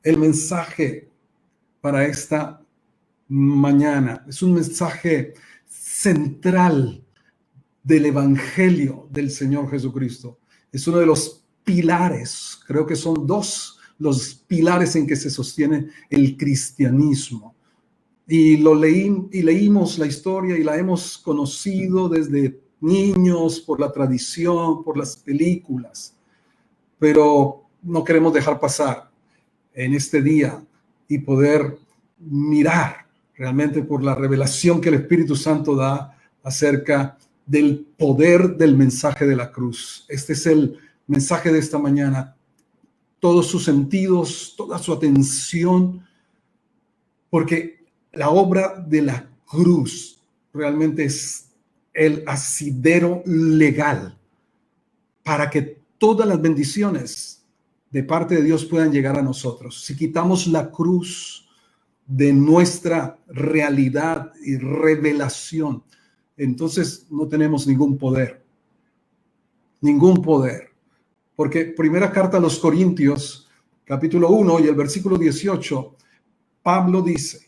el mensaje para esta mañana es un mensaje central del Evangelio del Señor Jesucristo. Es uno de los pilares, creo que son dos los pilares en que se sostiene el cristianismo. Y leímos la historia y la hemos conocido desde niños por la tradición, por las películas, pero no queremos dejar pasar en este día y poder mirar realmente por la revelación que el Espíritu Santo da acerca del poder del mensaje de la cruz. Este es el mensaje de esta mañana. Todos sus sentidos, toda su atención, porque la obra de la cruz realmente es el asidero legal para que todas las bendiciones de parte de Dios puedan llegar a nosotros. Si quitamos la cruz de nuestra realidad y revelación, entonces no tenemos ningún poder. Ningún poder. Porque primera carta a los Corintios, capítulo 1 y el versículo 18, Pablo dice,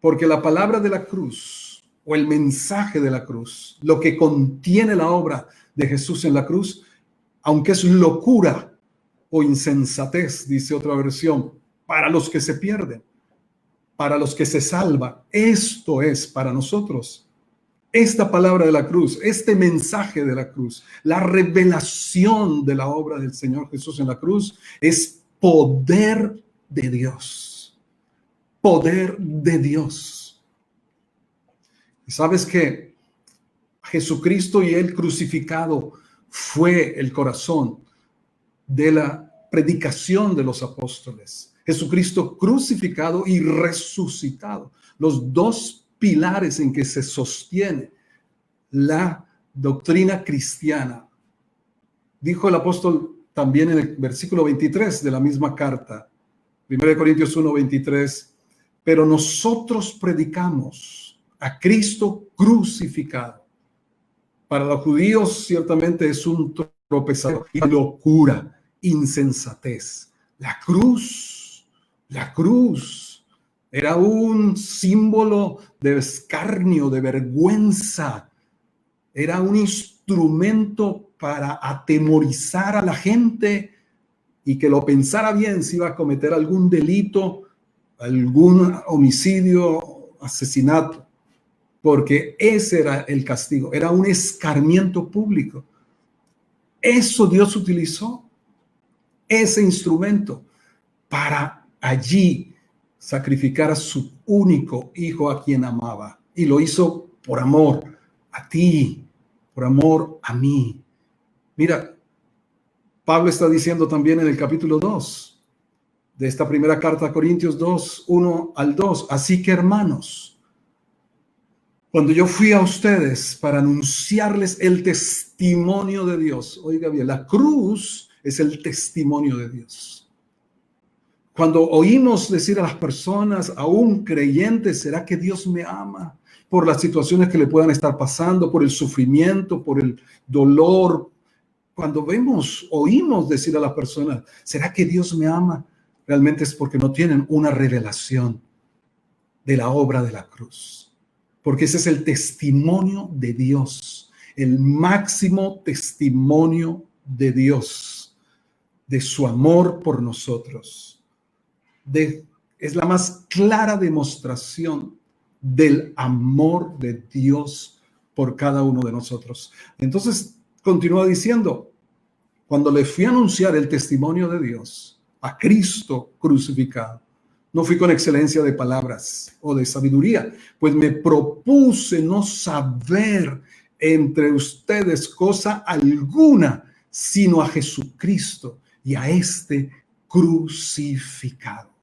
porque la palabra de la cruz o el mensaje de la cruz, lo que contiene la obra de Jesús en la cruz, aunque es locura o insensatez, dice otra versión, para los que se pierden, para los que se salvan, esto es para nosotros. Esta palabra de la cruz, este mensaje de la cruz, la revelación de la obra del Señor Jesús en la cruz es poder de Dios. Poder de Dios. Y sabes que Jesucristo y el crucificado fue el corazón de la predicación de los apóstoles. Jesucristo crucificado y resucitado. Los dos pilares en que se sostiene la doctrina cristiana. Dijo el apóstol también en el versículo 23 de la misma carta, 1 Corintios 1:23, pero nosotros predicamos a Cristo crucificado. Para los judíos ciertamente es un tropezadero y locura, insensatez. La cruz era un símbolo de escarnio, de vergüenza. Era un instrumento para atemorizar a la gente y que lo pensara bien si iba a cometer algún delito, algún homicidio, asesinato, porque ese era el castigo, era un escarmiento público. Eso Dios utilizó, ese instrumento, para allí sacrificar a su único hijo a quien amaba. Y lo hizo por amor a ti, por amor a mí. Mira, Pablo está diciendo también en el capítulo 2 de esta primera carta a Corintios 2, 1 al 2. Así que hermanos, cuando yo fui a ustedes para anunciarles el testimonio de Dios, oiga bien, la cruz es el testimonio de Dios. Cuando oímos decir a las personas, aún creyentes, ¿será que Dios me ama? Por las situaciones que le puedan estar pasando, por el sufrimiento, por el dolor. Cuando oímos decir a las personas, ¿será que Dios me ama? Realmente es porque no tienen una revelación de la obra de la cruz. Porque ese es el testimonio de Dios, el máximo testimonio de Dios, de su amor por nosotros. Es la más clara demostración del amor de Dios por cada uno de nosotros. Entonces, continúa diciendo, cuando le fui a anunciar el testimonio de Dios a Cristo crucificado, no fui con excelencia de palabras o de sabiduría, pues me propuse no saber entre ustedes cosa alguna, sino a Jesucristo y a este crucificado.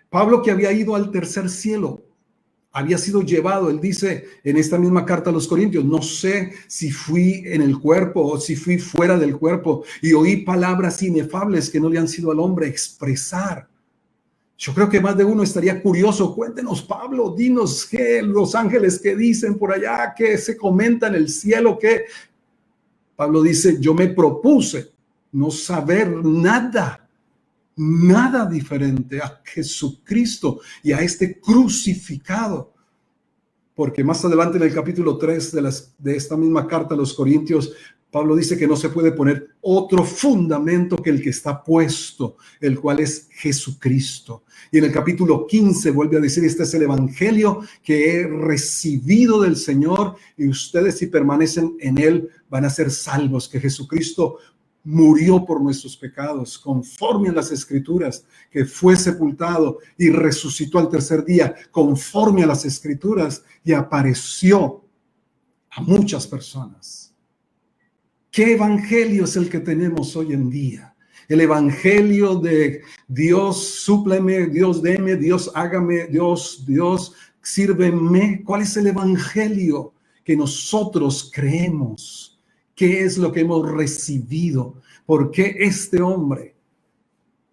Pablo, que había ido al tercer cielo, había sido llevado, él dice en esta misma carta a los Corintios, no sé si fui en el cuerpo o si fui fuera del cuerpo y oí palabras inefables que no le han sido al hombre expresar. Yo creo que más de uno estaría curioso. Cuéntenos, Pablo, dinos qué los ángeles que dicen por allá, qué se comenta en el cielo, qué. Pablo dice, yo me propuse no saber nada, nada diferente a Jesucristo y a este crucificado. Porque más adelante en el capítulo 3 de esta misma carta a los Corintios, Pablo dice que no se puede poner otro fundamento que el que está puesto, el cual es Jesucristo. Y en el capítulo 15 vuelve a decir, este es el evangelio que he recibido del Señor y ustedes si permanecen en él van a ser salvos, que Jesucristo murió por nuestros pecados, conforme a las Escrituras, que fue sepultado y resucitó al tercer día, conforme a las Escrituras, y apareció a muchas personas. ¿Qué evangelio es el que tenemos hoy en día? El evangelio de Dios, súpleme, Dios deme, Dios hágame, Dios sírveme. ¿Cuál es el evangelio que nosotros creemos? ¿Qué es lo que hemos recibido? ¿Por qué este hombre,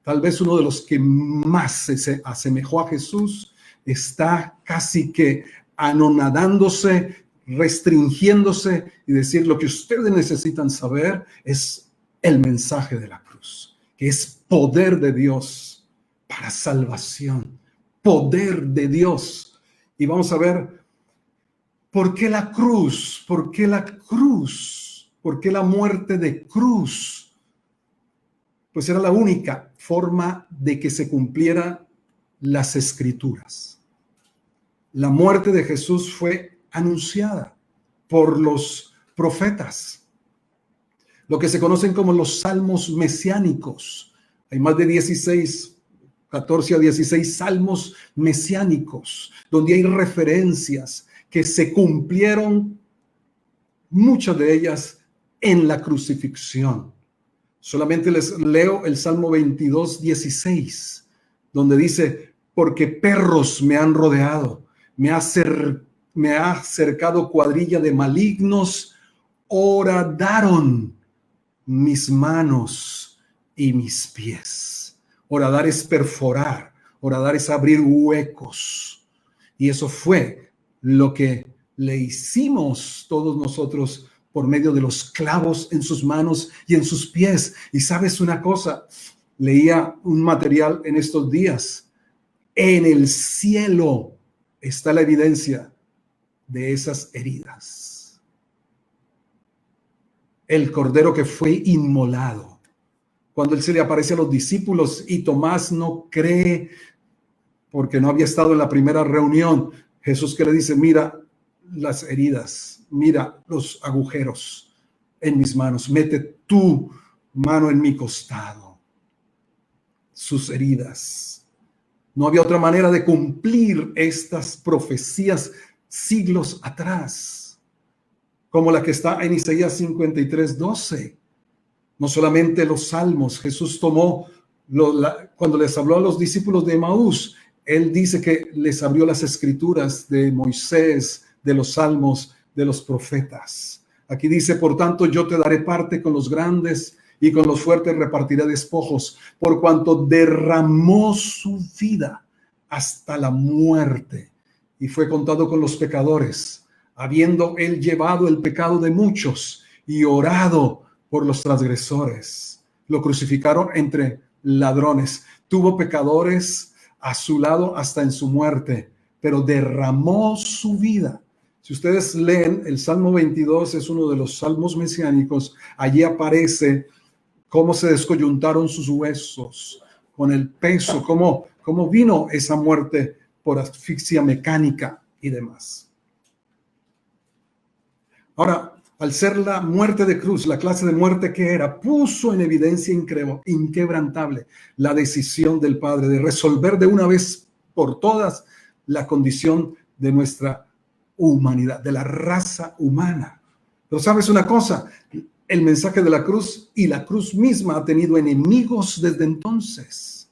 tal vez uno de los que más se asemejó a Jesús, está casi que anonadándose, restringiéndose y decir lo que ustedes necesitan saber es el mensaje de la cruz, que es poder de Dios para salvación, poder de Dios? Y vamos a ver por qué la cruz, por qué la cruz, por qué la muerte de cruz. Pues era la única forma de que se cumplieran las Escrituras. La muerte de Jesús fue anunciada por los profetas, lo que se conocen como los salmos mesiánicos. Hay más de 14 a 16 salmos mesiánicos, donde hay referencias que se cumplieron, muchas de ellas en la crucifixión. Solamente les leo el Salmo 22, 16, donde dice, porque perros me han rodeado, me ha cercado cuadrilla de malignos, horadaron mis manos y mis pies. Horadar es perforar, horadar es abrir huecos. Y eso fue lo que le hicimos todos nosotros por medio de los clavos en sus manos y en sus pies. Y sabes una cosa, leía un material en estos días. En el cielo está la evidencia de esas heridas. El cordero que fue inmolado. Cuando él se le aparece a los discípulos y Tomás no cree porque no había estado en la primera reunión, Jesús que le dice, mira las heridas, mira los agujeros en mis manos, mete tu mano en mi costado. Sus heridas. No había otra manera de cumplir estas profecías siglos atrás, como la que está en Isaías 53, 12. No solamente los salmos, Jesús tomó, cuando les habló a los discípulos de Emaús, él dice que les abrió las escrituras de Moisés, de los salmos, de los profetas. Aquí dice, por tanto, yo te daré parte con los grandes y con los fuertes repartiré despojos, por cuanto derramó su vida hasta la muerte y fue contado con los pecadores, habiendo él llevado el pecado de muchos y orado por los transgresores. Lo crucificaron entre ladrones. Tuvo pecadores a su lado hasta en su muerte, pero derramó su vida. Si ustedes leen el Salmo 22, es uno de los salmos mesiánicos. Allí aparece cómo se descoyuntaron sus huesos con el peso, cómo vino esa muerte por asfixia mecánica y demás. Ahora, al ser la muerte de cruz, la clase de muerte que era, puso en evidencia inquebrantable la decisión del Padre de resolver de una vez por todas la condición de nuestra humanidad, de la raza humana. Pero sabes una cosa, el mensaje de la cruz y la cruz misma ha tenido enemigos desde entonces.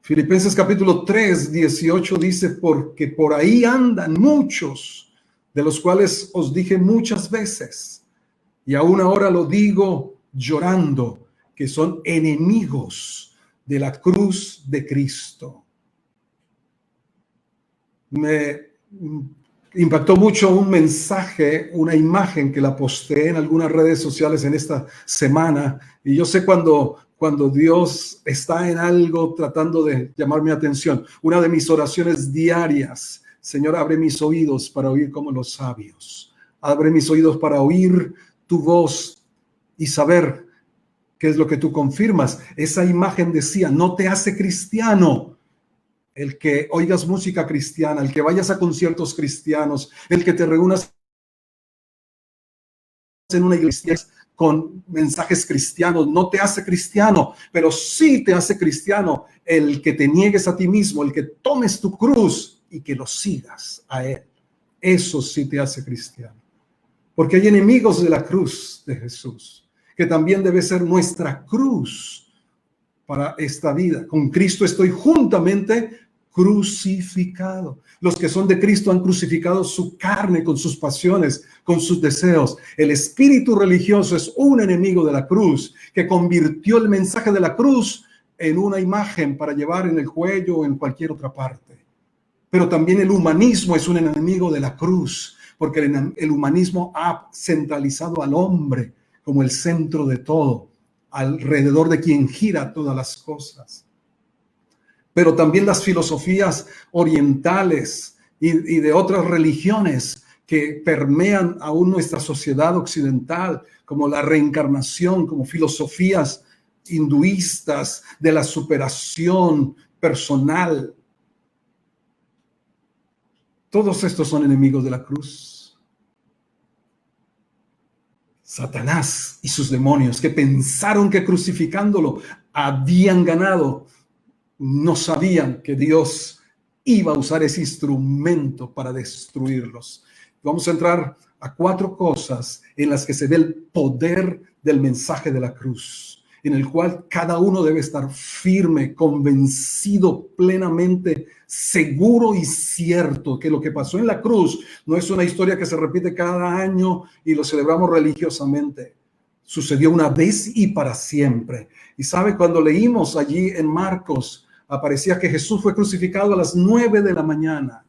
Filipenses capítulo 3, 18 dice, porque por ahí andan muchos, de los cuales os dije muchas veces, y aún ahora lo digo llorando, que son enemigos de la cruz de Cristo. Me impactó mucho un mensaje, una imagen que la posteé en algunas redes sociales en esta semana. Y yo sé cuando cuando Dios está en algo tratando de llamar mi atención. Una de mis oraciones diarias: Señor, abre mis oídos para oír como los sabios. Abre mis oídos para oír tu voz y saber qué es lo que tú confirmas. Esa imagen decía: no te hace cristiano el que oigas música cristiana, el que vayas a conciertos cristianos, el que te reúnas en una iglesia con mensajes cristianos. No te hace cristiano, pero sí te hace cristiano el que te niegues a ti mismo, el que tomes tu cruz y que lo sigas a él. Eso sí te hace cristiano. Porque hay enemigos de la cruz de Jesús, que también debe ser nuestra cruz para esta vida. Con Cristo estoy juntamente crucificado. Los que son de Cristo han crucificado su carne con sus pasiones, con sus deseos. El espíritu religioso es un enemigo de la cruz, que convirtió el mensaje de la cruz en una imagen para llevar en el cuello o en cualquier otra parte. Pero también el humanismo es un enemigo de la cruz, porque el humanismo ha centralizado al hombre como el centro de todo, alrededor de quien gira todas las cosas. Pero también las filosofías orientales y de otras religiones que permean aún nuestra sociedad occidental, como la reencarnación, como filosofías hinduistas de la superación personal. Todos estos son enemigos de la cruz. Satanás y sus demonios, que pensaron que crucificándolo habían ganado, no sabían que Dios iba a usar ese instrumento para destruirlos. Vamos a entrar a 4 cosas en las que se ve el poder del mensaje de la cruz, en el cual cada uno debe estar firme, convencido, plenamente seguro y cierto que lo que pasó en la cruz no es una historia que se repite cada año y lo celebramos religiosamente. Sucedió una vez y para siempre. Y sabe, cuando leímos allí en Marcos, aparecía que Jesús fue crucificado a las 9 de la mañana.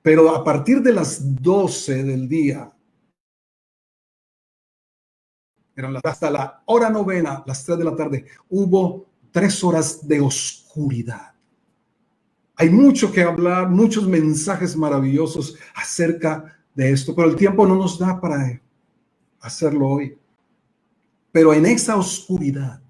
Pero a partir de las 12 del día, hasta la hora novena, las 3 de la tarde, hubo 3 horas de oscuridad. Hay mucho que hablar, muchos mensajes maravillosos acerca de esto, pero el tiempo no nos da para hacerlo hoy. Pero en esa oscuridad,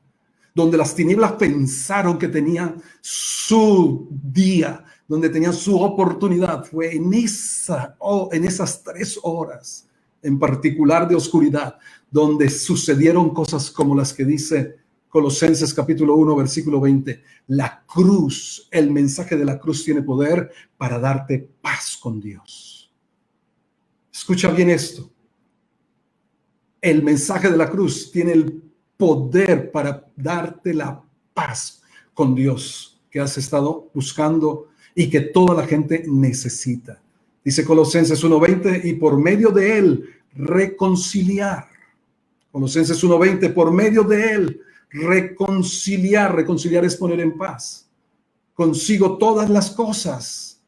donde las tinieblas pensaron que tenían su día, donde tenían su oportunidad, fue en esas 3 horas en particular de oscuridad, donde sucedieron cosas como las que dice Colosenses capítulo 1, versículo 20. La cruz, el mensaje de la cruz tiene poder para darte paz con Dios. Escucha bien esto. El mensaje de la cruz tiene el poder para darte la paz con Dios que has estado buscando y que toda la gente necesita. Dice Colosenses 1:20, y por medio de él reconciliar. Colosenses 1:20, por medio de él reconciliar. Reconciliar es poner en paz consigo todas las cosas,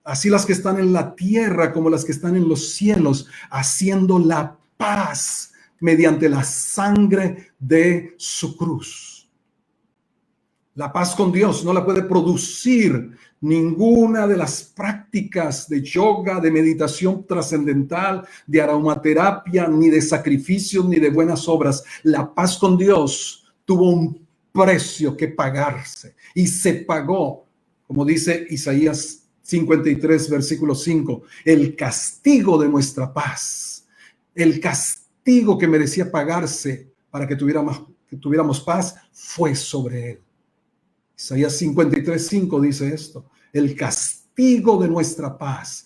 así las que están en la tierra como las que están en los cielos, haciendo la paz mediante la sangre de su cruz. La paz con Dios no la puede producir ninguna de las prácticas de yoga, de meditación trascendental, de aromaterapia, ni de sacrificios, ni de buenas obras. La paz con Dios tuvo un precio que pagarse y se pagó, como dice Isaías 53, versículo 5, el castigo de nuestra paz, el castigo que merecía pagarse para que tuviéramos paz, fue sobre él. Isaías 53, 5 dice esto: el castigo de nuestra paz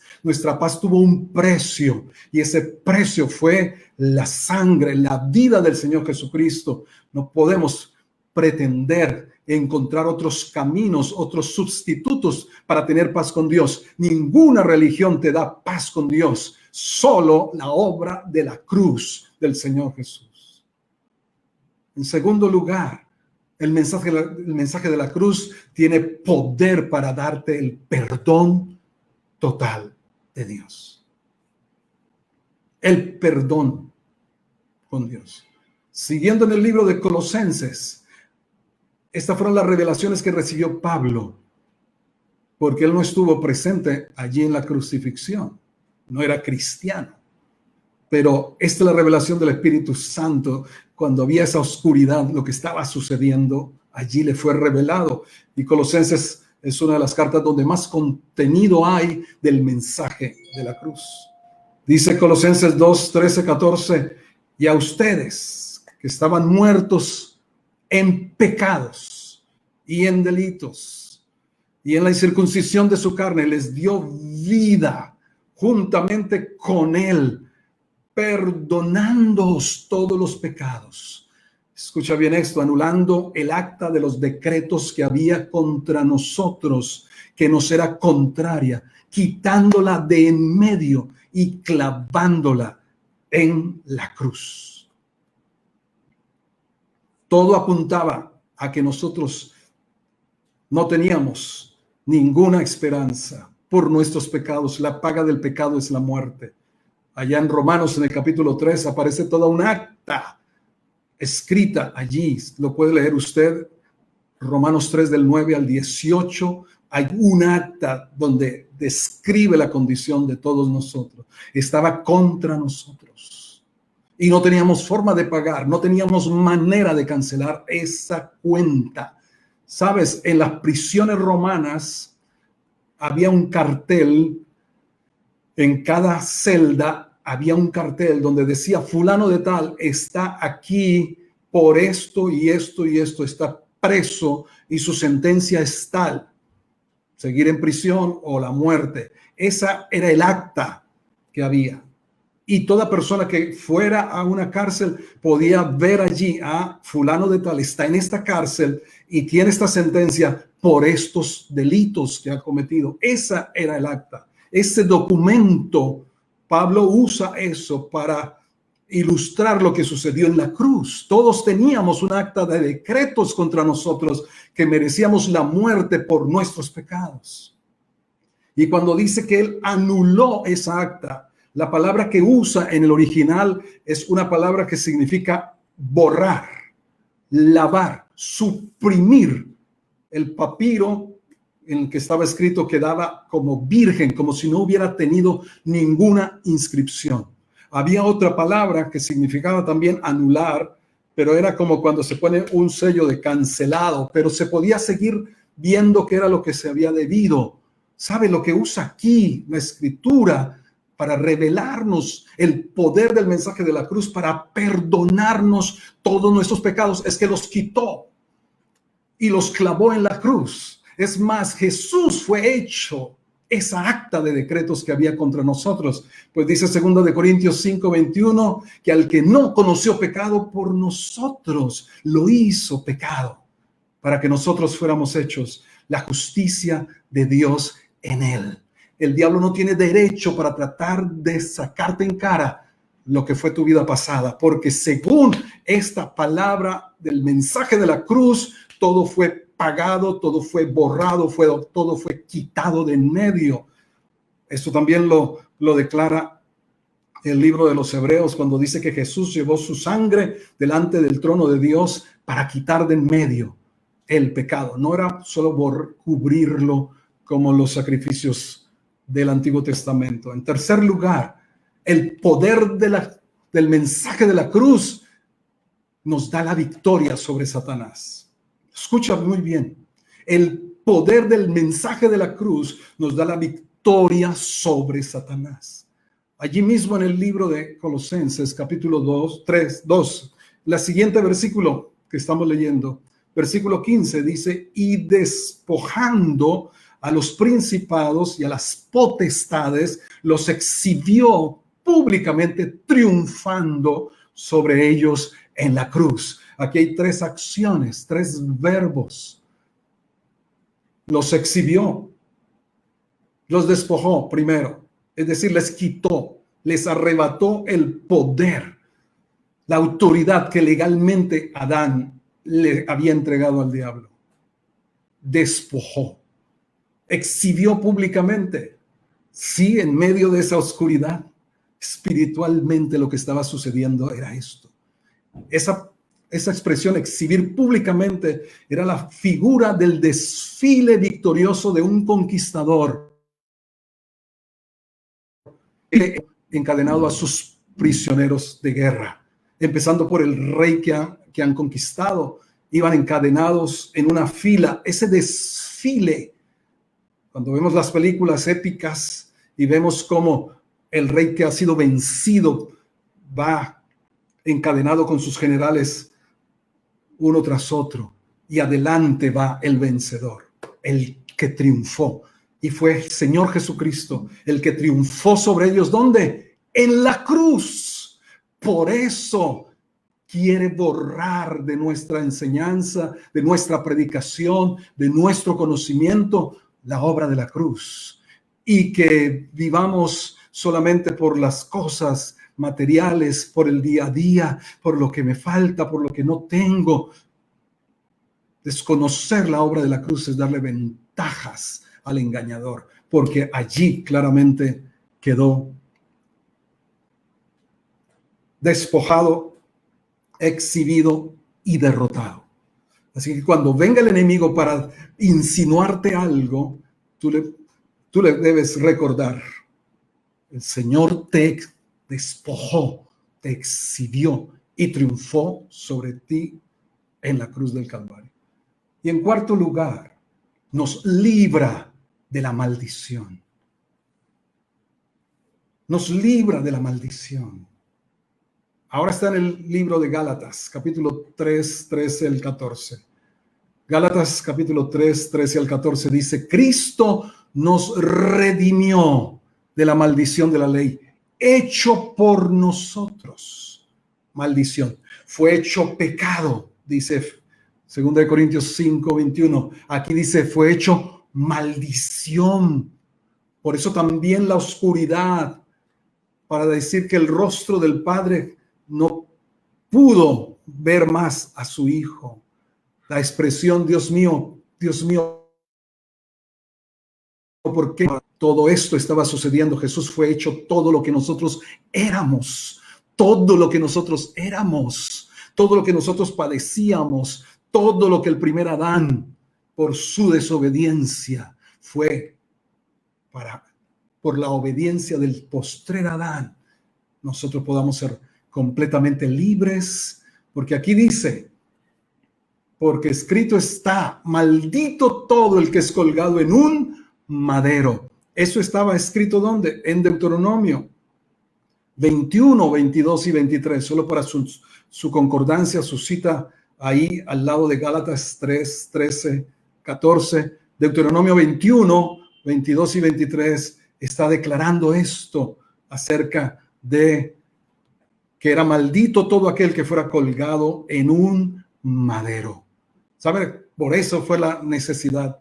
tuvo un precio, y ese precio fue la sangre, la vida del Señor Jesucristo. No podemos pretender encontrar otros caminos, otros sustitutos para tener paz con Dios. Ninguna religión te da paz con Dios, solo la obra de la cruz del Señor Jesús. En segundo lugar, el mensaje de la cruz tiene poder para darte el perdón total de Dios. El perdón con Dios. Siguiendo en el libro de Colosenses, estas fueron las revelaciones que recibió Pablo, porque él no estuvo presente allí en la crucifixión, no era cristiano. Pero esta es la revelación del Espíritu Santo. Cuando había esa oscuridad, lo que estaba sucediendo, allí le fue revelado. Y Colosenses es una de las cartas donde más contenido hay del mensaje de la cruz. Dice Colosenses 2, 13, 14, y a ustedes que estaban muertos en pecados y en delitos y en la incircuncisión de su carne, les dio vida juntamente con él, perdonándoos todos los pecados. Escucha bien esto, anulando el acta de los decretos que había contra nosotros, que nos era contraria, quitándola de en medio y clavándola en la cruz. Todo apuntaba a que nosotros no teníamos ninguna esperanza por nuestros pecados. La paga del pecado es la muerte. Allá en Romanos, en el capítulo 3, aparece toda un acta escrita allí. Lo puede leer usted. Romanos 3, del 9 al 18. Hay un acta donde describe la condición de todos nosotros. Estaba contra nosotros. Y no teníamos forma de pagar. No teníamos manera de cancelar esa cuenta. Sabes, en las prisiones romanas había un cartel. En cada celda había un cartel donde decía fulano de tal está aquí por esto y esto y esto, está preso y su sentencia es tal, seguir en prisión o la muerte. Esa era el acta que había. Y toda persona que fuera a una cárcel podía ver allí a fulano de tal está en esta cárcel y tiene esta sentencia por estos delitos que ha cometido. Esa era el acta. Ese documento, Pablo usa eso para ilustrar lo que sucedió en la cruz. Todos teníamos un acta de decretos contra nosotros que merecíamos la muerte por nuestros pecados. Y cuando dice que él anuló esa acta, la palabra que usa en el original es una palabra que significa borrar, lavar, suprimir. El papiro en el que estaba escrito quedaba como virgen, como si no hubiera tenido ninguna inscripción. Había otra palabra que significaba también anular, pero era como cuando se pone un sello de cancelado, pero se podía seguir viendo qué era lo que se había debido. ¿Sabe lo que usa aquí la Escritura para revelarnos el poder del mensaje de la cruz, para perdonarnos todos nuestros pecados? Es que los quitó y los clavó en la cruz. Es más, Jesús fue hecho esa acta de decretos que había contra nosotros. Pues dice 2 de Corintios 5:21, que al que no conoció pecado, por nosotros lo hizo pecado, para que nosotros fuéramos hechos la justicia de Dios en él. El diablo no tiene derecho para tratar de sacarte en cara lo que fue tu vida pasada, porque según esta palabra del mensaje de la cruz, todo fue pagado, todo fue borrado, todo fue quitado de en medio. Esto también lo declara el libro de los Hebreos cuando dice que Jesús llevó su sangre delante del trono de Dios para quitar de en medio el pecado. No era solo por cubrirlo como los sacrificios del Antiguo Testamento. En tercer lugar, el poder del mensaje de la cruz nos da la victoria sobre Satanás. Escucha muy bien. El poder del mensaje de la cruz nos da la victoria sobre Satanás. Allí mismo en el libro de Colosenses, capítulo 2, la siguiente versículo que estamos leyendo, versículo 15, dice, y despojando a los principados y a las potestades, los exhibió públicamente, triunfando sobre ellos en la cruz. Aquí hay tres acciones, tres verbos. Los exhibió, los despojó primero, es decir, les quitó, les arrebató el poder, la autoridad que legalmente Adán le había entregado al diablo. Despojó, exhibió públicamente. Sí, en medio de esa oscuridad, espiritualmente lo que estaba sucediendo era esto. Esa expresión, exhibir públicamente, era la figura del desfile victorioso de un conquistador encadenado a sus prisioneros de guerra, empezando por el rey que han conquistado. Iban encadenados en una fila. Ese desfile, cuando vemos las películas épicas y vemos cómo el rey que ha sido vencido va encadenado con sus generales uno tras otro, y adelante va el vencedor, el que triunfó. Y fue el Señor Jesucristo el que triunfó sobre ellos. ¿Dónde? En la cruz. Por eso quiere borrar de nuestra enseñanza, de nuestra predicación, de nuestro conocimiento, la obra de la cruz. Y que vivamos solamente por las cosas materiales, por el día a día, por lo que me falta, por lo que no tengo. Desconocer la obra de la cruz es darle ventajas al engañador, porque allí claramente quedó despojado, exhibido y derrotado. Así que cuando venga el enemigo para insinuarte algo, tú le debes recordar: el Señor te despojó, te exhibió y triunfó sobre ti en la cruz del Calvario. Y en cuarto lugar, nos libra de la maldición. Nos libra de la maldición. Ahora está en el libro de Gálatas, capítulo 3, 13 al 14. Gálatas, capítulo 3, 13 al 14 dice: Cristo nos redimió de la maldición de la ley, hecho por nosotros. Maldición. Fue hecho pecado, dice 2 Corintios 5, 21. Aquí dice: fue hecho maldición. Por eso también la oscuridad, para decir que el rostro del Padre no pudo ver más a su Hijo. La expresión: Dios mío, ¿por qué todo esto estaba sucediendo? Jesús fue hecho todo lo que nosotros éramos, todo lo que nosotros éramos, todo lo que nosotros padecíamos, todo lo que el primer Adán, por su desobediencia, fue por la obediencia del postrer Adán, nosotros podamos ser completamente libres, porque aquí dice: porque escrito está, maldito todo el que es colgado en un madero. Eso estaba escrito ¿dónde? En Deuteronomio 21, 22 y 23, solo para su concordancia, su cita ahí al lado de Gálatas 3, 13, 14. Deuteronomio 21, 22 y 23 está declarando esto acerca de que era maldito todo aquel que fuera colgado en un madero. ¿Sabe? Por eso fue la necesidad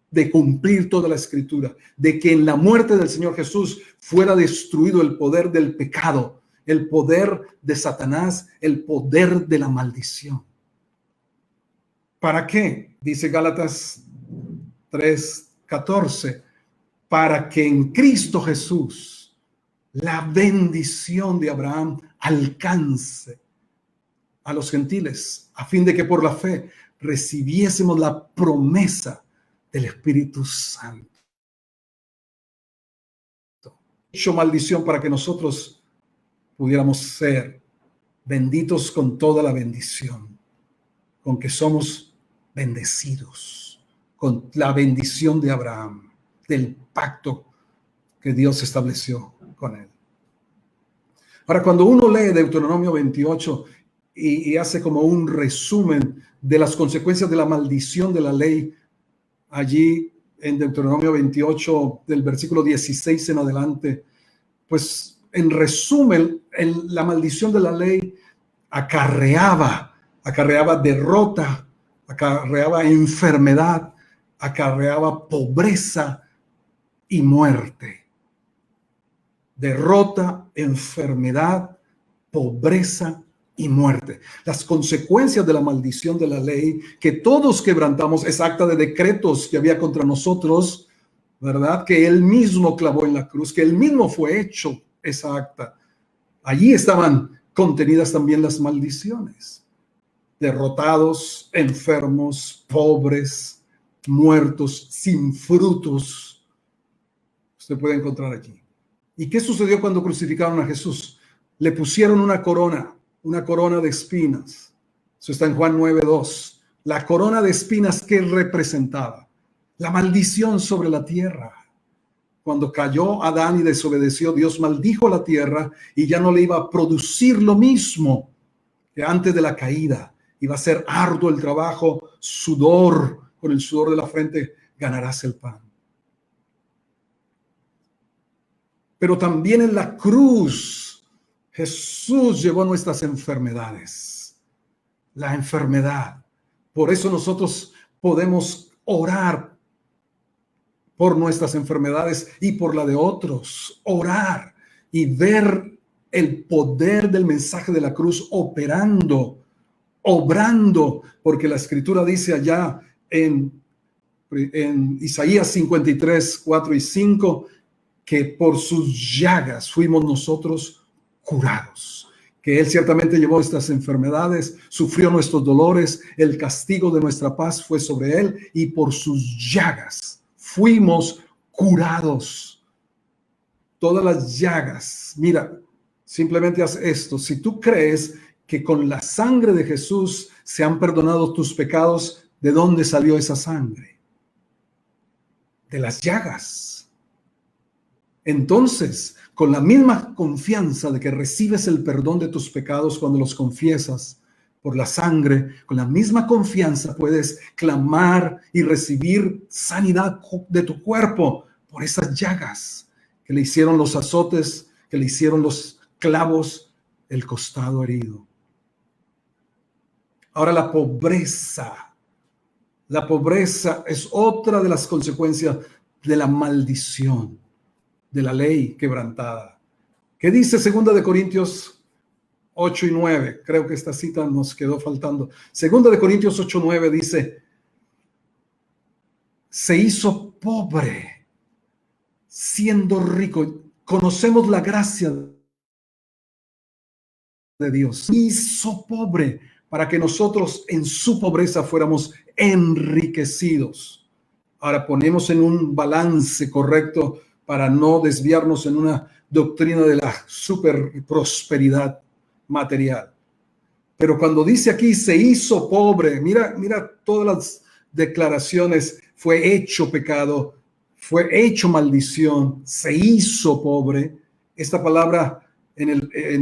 de cumplir toda la escritura, de que en la muerte del Señor Jesús fuera destruido el poder del pecado, el poder de Satanás, el poder de la maldición. ¿Para qué? Dice Gálatas 3:14, para que en Cristo Jesús la bendición de Abraham alcance a los gentiles, a fin de que por la fe recibiésemos la promesa del Espíritu Santo. Hecho maldición para que nosotros pudiéramos ser benditos con toda la bendición, con que somos bendecidos, con la bendición de Abraham, del pacto que Dios estableció con él. Ahora, cuando uno lee Deuteronomio 28 y hace como un resumen de las consecuencias de la maldición de la ley, allí en Deuteronomio 28, del versículo 16 en adelante, pues en resumen, la maldición de la ley acarreaba derrota, acarreaba enfermedad, acarreaba pobreza y muerte. Derrota, enfermedad, pobreza y muerte. Las consecuencias de la maldición de la ley que todos quebrantamos es acta de decretos que había contra nosotros, ¿verdad? Que él mismo clavó en la cruz, que él mismo fue hecho esa acta. Allí estaban contenidas también las maldiciones. Derrotados, enfermos, pobres, muertos, sin frutos. Usted puede encontrar aquí. ¿Y qué sucedió cuando crucificaron a Jesús? Le pusieron una corona de espinas. Eso está en Juan 9:2. La corona de espinas, ¿qué representaba? La maldición sobre la tierra. Cuando cayó Adán y desobedeció, Dios maldijo la tierra y ya no le iba a producir lo mismo que antes de la caída. Iba a ser arduo el trabajo, sudor, con el sudor de la frente ganarás el pan. Pero también en la cruz, Jesús llevó nuestras enfermedades. La enfermedad. Por eso nosotros podemos orar por nuestras enfermedades y por la de otros. Orar y ver el poder del mensaje de la cruz operando, obrando, porque la escritura dice allá en Isaías 53, 4 y 5, que por sus llagas fuimos nosotros curados, que Él ciertamente llevó estas enfermedades, sufrió nuestros dolores, el castigo de nuestra paz fue sobre Él y por sus llagas fuimos curados. Todas las llagas, mira, simplemente haz esto, si tú crees que con la sangre de Jesús se han perdonado tus pecados, ¿de dónde salió esa sangre? De las llagas. Entonces, con la misma confianza de que recibes el perdón de tus pecados cuando los confiesas por la sangre, con la misma confianza puedes clamar y recibir sanidad de tu cuerpo por esas llagas que le hicieron los azotes, que le hicieron los clavos, el costado herido. Ahora la pobreza es otra de las consecuencias de la maldición, de la ley quebrantada. ¿Qué dice 2 Corintios 8 y 9? Creo que esta cita nos quedó faltando. 2 Corintios 8, 9 dice, se hizo pobre siendo rico. Conocemos la gracia de Dios. Se hizo pobre para que nosotros en su pobreza fuéramos enriquecidos. Ahora ponemos en un balance correcto para no desviarnos en una doctrina de la super prosperidad material. Pero cuando dice aquí se hizo pobre, mira todas las declaraciones, fue hecho pecado, fue hecho maldición, se hizo pobre. Esta palabra en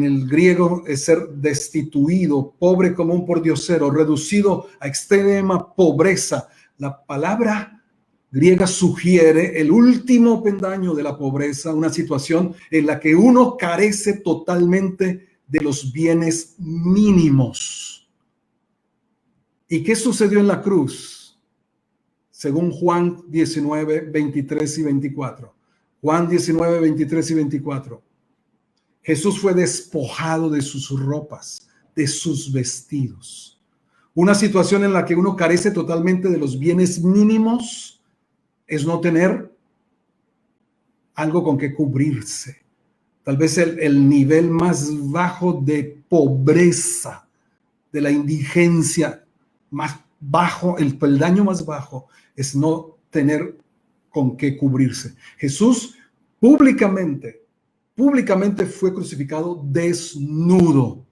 el griego es ser destituido, pobre como un pordiosero, reducido a extrema pobreza. La palabra griega sugiere el último peldaño de la pobreza, una situación en la que uno carece totalmente de los bienes mínimos. ¿Y qué sucedió en la cruz? Según Juan 19, 23 y 24. Juan 19, 23 y 24. Jesús fue despojado de sus ropas, de sus vestidos. Una situación en la que uno carece totalmente de los bienes mínimos es no tener algo con que cubrirse. Tal vez el nivel más bajo de pobreza, de la indigencia más bajo, el peldaño más bajo, es no tener con qué cubrirse. Jesús públicamente fue crucificado desnudo.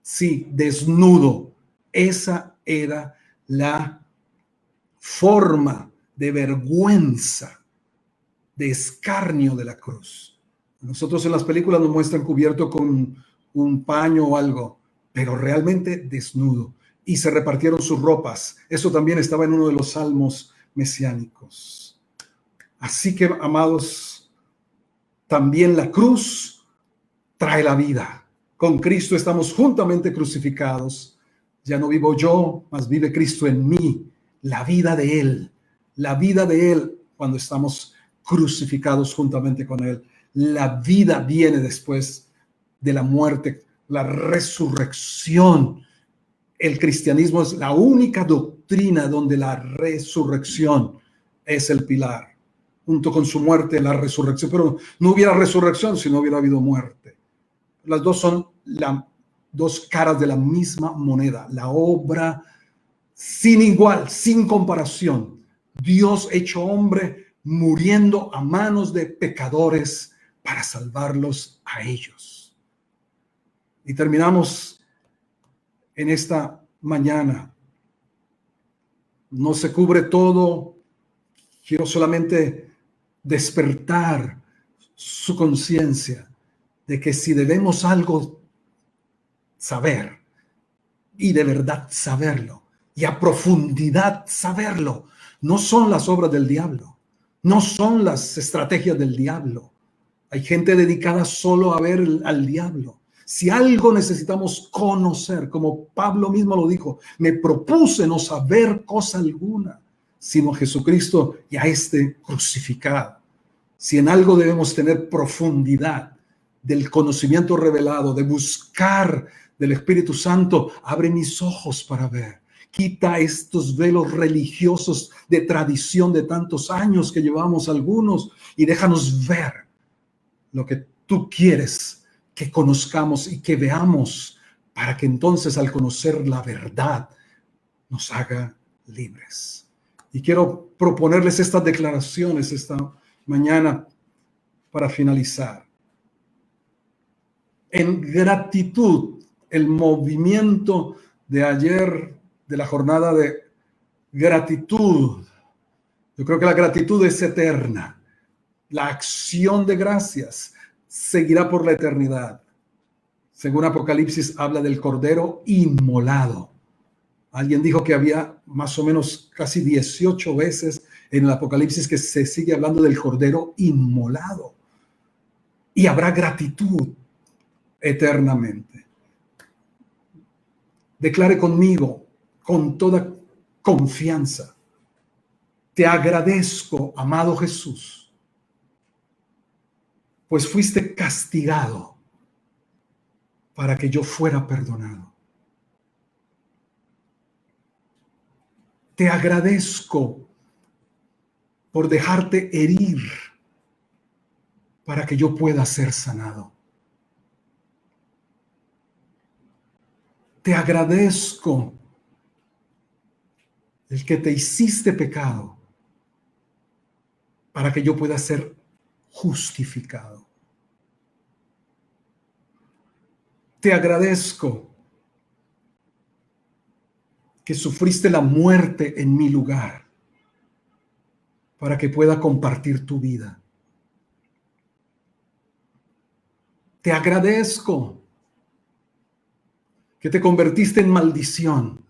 Sí, desnudo. Esa era la forma de vergüenza, de escarnio de la cruz. Nosotros en las películas nos muestran cubierto con un paño o algo, pero realmente desnudo. Y se repartieron sus ropas. Eso también estaba en uno de los salmos mesiánicos. Así que, amados, también la cruz trae la vida. Con Cristo estamos juntamente crucificados. Ya no vivo yo, mas vive Cristo en mí. La vida de Él. La vida de Él cuando estamos crucificados juntamente con Él. La vida viene después de la muerte, la resurrección. El cristianismo es la única doctrina donde la resurrección es el pilar. Junto con su muerte, la resurrección. Pero no hubiera resurrección si no hubiera habido muerte. Las dos son dos caras de la misma moneda, la obra sin igual, sin comparación. Dios hecho hombre, muriendo a manos de pecadores para salvarlos a ellos. Y terminamos en esta mañana. No se cubre todo. Quiero solamente despertar su conciencia de que si debemos algo saber, y de verdad saberlo, y a profundidad saberlo, no son las obras del diablo, no son las estrategias del diablo. Hay gente dedicada solo a ver al diablo. Si algo necesitamos conocer, como Pablo mismo lo dijo, me propuse no saber cosa alguna, sino a Jesucristo y a este crucificado. Si en algo debemos tener profundidad del conocimiento revelado, de buscar del Espíritu Santo, abre mis ojos para ver. Quita estos velos religiosos de tradición de tantos años que llevamos algunos y déjanos ver lo que tú quieres que conozcamos y que veamos, para que entonces al conocer la verdad nos haga libres. Y quiero proponerles estas declaraciones esta mañana para finalizar. En gratitud, el movimiento de ayer, de la jornada de gratitud, yo creo que la gratitud es eterna. La acción de gracias seguirá por la eternidad. Según Apocalipsis, habla del Cordero inmolado. Alguien dijo que había más o menos casi 18 veces en el Apocalipsis que se sigue hablando del Cordero inmolado. Y habrá gratitud eternamente. Declare conmigo, con toda confianza: te agradezco, amado Jesús, pues fuiste castigado para que yo fuera perdonado. Te agradezco por dejarte herir para que yo pueda ser sanado. Te agradezco el que te hiciste pecado para que yo pueda ser justificado. Te agradezco que sufriste la muerte en mi lugar para que pueda compartir tu vida. Te agradezco que te convertiste en maldición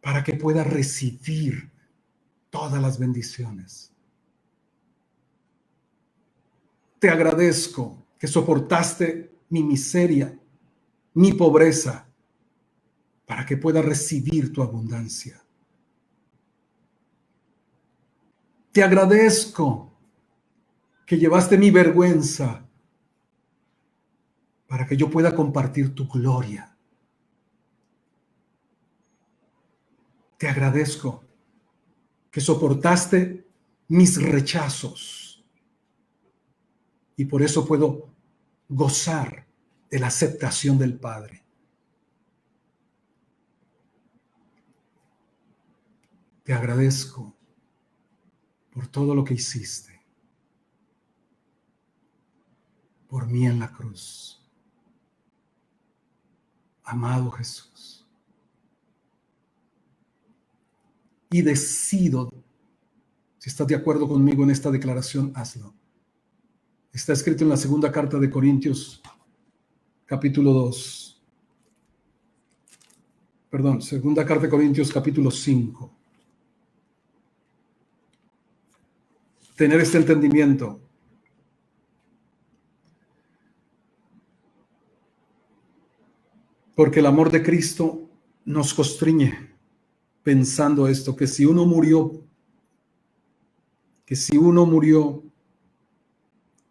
para que pueda recibir todas las bendiciones. Te agradezco que soportaste mi miseria, mi pobreza, para que pueda recibir tu abundancia. Te agradezco que llevaste mi vergüenza para que yo pueda compartir tu gloria. Te agradezco que soportaste mis rechazos y por eso puedo gozar de la aceptación del Padre. Te agradezco por todo lo que hiciste por mí en la cruz. Amado Jesús. Y decido, si estás de acuerdo conmigo en esta declaración, hazlo. Está escrito en la segunda carta de Corintios, capítulo 2. Perdón, segunda carta de Corintios, capítulo 5. Tener este entendimiento. Porque el amor de Cristo nos constriñe pensando esto, que si uno murió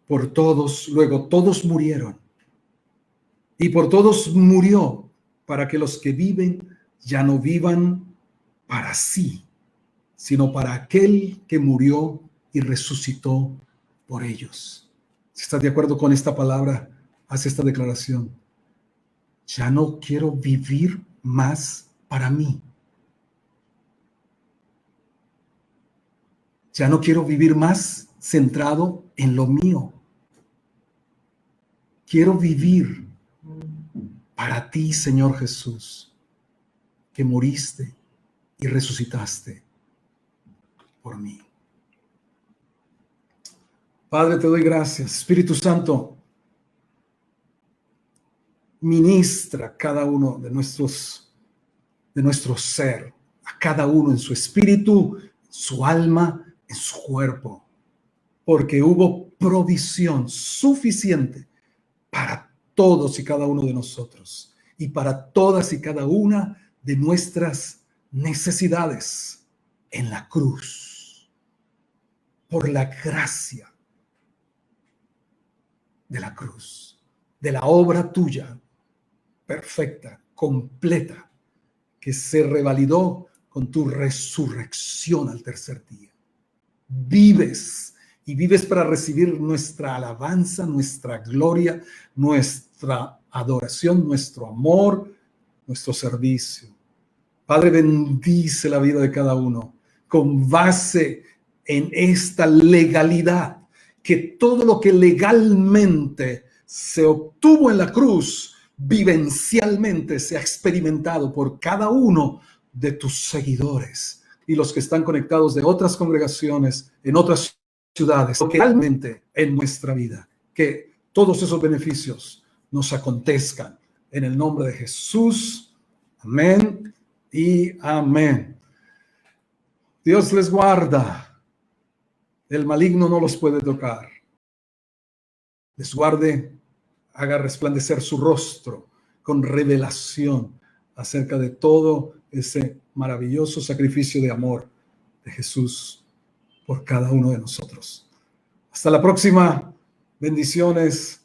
por todos, luego todos murieron. Y por todos murió, para que los que viven ya no vivan para sí, sino para aquel que murió y resucitó por ellos. Si estás de acuerdo con esta palabra, haz esta declaración. Ya no quiero vivir más para mí. Ya no quiero vivir más centrado en lo mío. Quiero vivir para ti, Señor Jesús, que moriste y resucitaste por mí. Padre, te doy gracias. Espíritu Santo, ministra cada uno de nuestro ser, a cada uno en su espíritu, su alma, en su cuerpo, porque hubo provisión suficiente para todos y cada uno de nosotros y para todas y cada una de nuestras necesidades en la cruz, por la gracia de la cruz, de la obra tuya perfecta, completa, que se revalidó con tu resurrección al tercer día. Vives y vives para recibir nuestra alabanza, nuestra gloria, nuestra adoración, nuestro amor, nuestro servicio. Padre, bendice la vida de cada uno con base en esta legalidad, que todo lo que legalmente se obtuvo en la cruz, vivencialmente se ha experimentado por cada uno de tus seguidores y los que están conectados de otras congregaciones, en otras ciudades, realmente en nuestra vida, que todos esos beneficios nos acontezcan en el nombre de Jesús. Amén y amén. Dios les guarda. El maligno no los puede tocar. Les guarde, haga resplandecer su rostro con revelación acerca de todo ese maravilloso sacrificio de amor de Jesús por cada uno de nosotros. Hasta la próxima. Bendiciones.